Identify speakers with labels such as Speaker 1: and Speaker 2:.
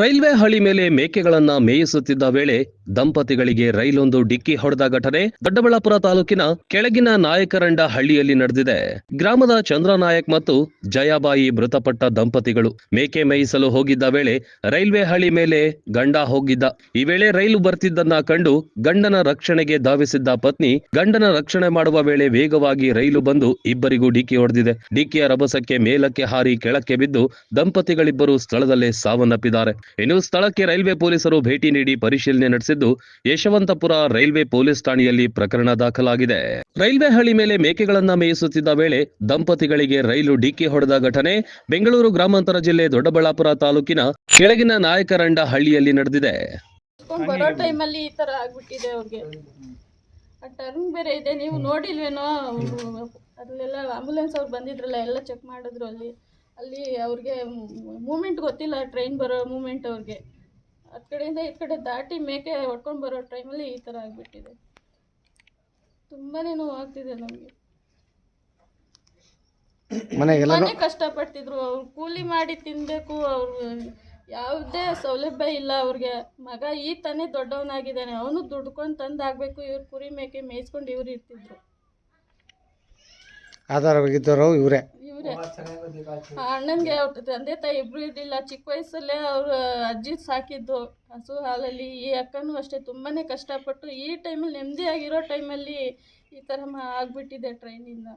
Speaker 1: Railway ಹಳಿ ಮೇಲೆ ಮೇಕೆಗಳನ್ನ ಮೇಯಿಸುತ್ತಿದ್ದ ವೇಳೆ ದಂಪತಿಗಳಿಗೆ ರೈಲೊಂದು ಡಿಕ್ಕಿ ಹೊಡೆದ ಘಟನೆ ದೊಡ್ಡಬಳ್ಳಾಪುರ ತಾಲೂಕಿನ ಕೆಳಗಿನ ನಾಯಕರಂಡ ಹಳ್ಳಿಯಲ್ಲಿ ನಡೆದಿದೆ. ಗ್ರಾಮದ ಚಂದ್ರನಾಯಕ್ ಮತ್ತು ಜಯಾಬಾಯಿ ಮೃತಪಟ್ಟ ದಂಪತಿಗಳು ಮೇಕೆ ಮೇಯಿಸಲು ಹೋಗಿದ್ದ ವೇಳೆ ರೈಲ್ವೆ ಹಳಿ ಮೇಲೆ ಗಂಡ ಹೋಗಿದ್ದ. ಈ ವೇಳೆ ರೈಲು ಬರ್ತಿದ್ದನ್ನ ಕಂಡು ಗಂಡನ ರಕ್ಷಣೆಗೆ ಧಾವಿಸಿದ್ದ ಪತ್ನಿ ಗಂಡನ ರಕ್ಷಣೆ ಮಾಡುವ ವೇಳೆ ವೇಗವಾಗಿ ರೈಲು ಬಂದು ಇಬ್ಬರಿಗೂ ಡಿಕ್ಕಿ ಹೊಡೆದಿದೆ. ಡಿಕ್ಕಿಯ ರಭಸಕ್ಕೆ ಮೇಲಕ್ಕೆ ಹಾರಿ ಕೆಳಕ್ಕೆ ಬಿದ್ದು ದಂಪತಿಗಳಿಬ್ಬರು ಸ್ಥಳದಲ್ಲೇ ಸಾವನ್ನಪ್ಪಿದ್ದಾರೆ. ಇನ್ನು ಸ್ಥಳಕ್ಕೆ ರೈಲ್ವೆ ಪೊಲೀಸರು ಭೇಟಿ ನೀಡಿ ಪರಿಶೀಲನೆ ನಡೆಸಿದ್ದು ಯಶವಂತಪುರ ರೈಲ್ವೆ ಪೊಲೀಸ್ ಠಾಣೆಯಲ್ಲಿ ಪ್ರಕರಣ ದಾಖಲಾಗಿದೆ. ರೈಲ್ವೆ ಹಳಿ ಮೇಲೆ ಮೇಕೆಗಳನ್ನ ಮೇಯಿಸುತ್ತಿದ್ದ ವೇಳೆ ದಂಪತಿಗಳಿಗೆ ರೈಲು ಡಿಕ್ಕಿ ಹೊಡೆದ ಘಟನೆ ಬೆಂಗಳೂರು ಗ್ರಾಮಾಂತರ ಜಿಲ್ಲೆ ದೊಡ್ಡಬಳ್ಳಾಪುರ ತಾಲೂಕಿನ ಕೆಳಗಿನ ನಾಯಕರಂಡ ಹಳ್ಳಿಯಲ್ಲಿ ನಡೆದಿದೆ.
Speaker 2: ಬರೋ ಟೈಮಲ್ಲಿ ಈ ತರ ಆಗ್ಬಿಟ್ಟಿದೆ. ಅವ್ರಿಗೆ ಟರ್ನ್ ಬೇರೆ ಇದೆ, ನೀವು ನೋಡಿಲ್ವೇನೋ? ಅಲ್ಲೆಲ್ಲ ಆಂಬುಲೆನ್ಸ್ ಅವ್ರು ಬಂದಿದ್ರಲ್ಲ, ಎಲ್ಲ ಚೆಕ್ ಮಾಡಿದ್ರು. ಅಲ್ಲಿ ಅವ್ರಿಗೆ ಮೂಮೆಂಟ್ ಗೊತ್ತಿಲ್ಲ, ಟ್ರೈನ್ ಬರೋ ಮೂಮೆಂಟ್. ಅವ್ರಿಗೆ ಆ ಕಡೆಯಿಂದ ಈ ಕಡೆ ದಾಟಿ ಮೇಕೆ ಹೊಡ್ಕೊಂಡು ಬರೋ ಟೈಮಲ್ಲಿ ಈ ಥರ ಆಗಿಬಿಟ್ಟಿದೆ. ತುಂಬಾ ನೋವಾಗ್ತಿದೆ ನಮಗೆ. ಮನೆ ಕಷ್ಟಪಡ್ತಿದ್ರು, ಅವ್ರು ಕೂಲಿ ಮಾಡಿ ತಿನ್ನಬೇಕು. ಅವ್ರು ಯಾವುದೇ ಸೌಲಭ್ಯ ಇಲ್ಲ ಅವ್ರಿಗೆ. ಮಗ ಈ ತಾನೇ ದೊಡ್ಡವನಾಗಿದ್ದಾನೆ, ಅವನು ದುಡ್ಕೊಂಡು ತಂದು ಆಗಬೇಕು. ಇವ್ರು ಕುರಿ ಮೇಕೆ ಮೇಯಿಸ್ಕೊಂಡು ಇವ್ರು ಇರ್ತಿದ್ರು.
Speaker 3: ಆಧಾರವಾಗಿದ್ದವರು ಇವರೇ.
Speaker 2: ಅಣ್ಣನಿಗೆ ಅವ್ರ ತಂದೆ ತಾಯಿ ಇಬ್ರು ಇರಲಿಲ್ಲ. ಚಿಕ್ಕ ವಯಸ್ಸಲ್ಲೇ ಅವ್ರ ಅಜ್ಜಿ ಸಾಕಿದ್ದು ಹಸು ಹಾಲಲ್ಲಿ. ಈ ಅಕ್ಕನೂ ಅಷ್ಟೇ ತುಂಬಾ ಕಷ್ಟಪಟ್ಟು ಈ ಟೈಮಲ್ಲಿ ನೆಮ್ಮದಿಯಾಗಿರೋ ಟೈಮಲ್ಲಿ ಈ ಥರ ಆಗ್ಬಿಟ್ಟಿದೆ ಟ್ರೈನಿಂದ.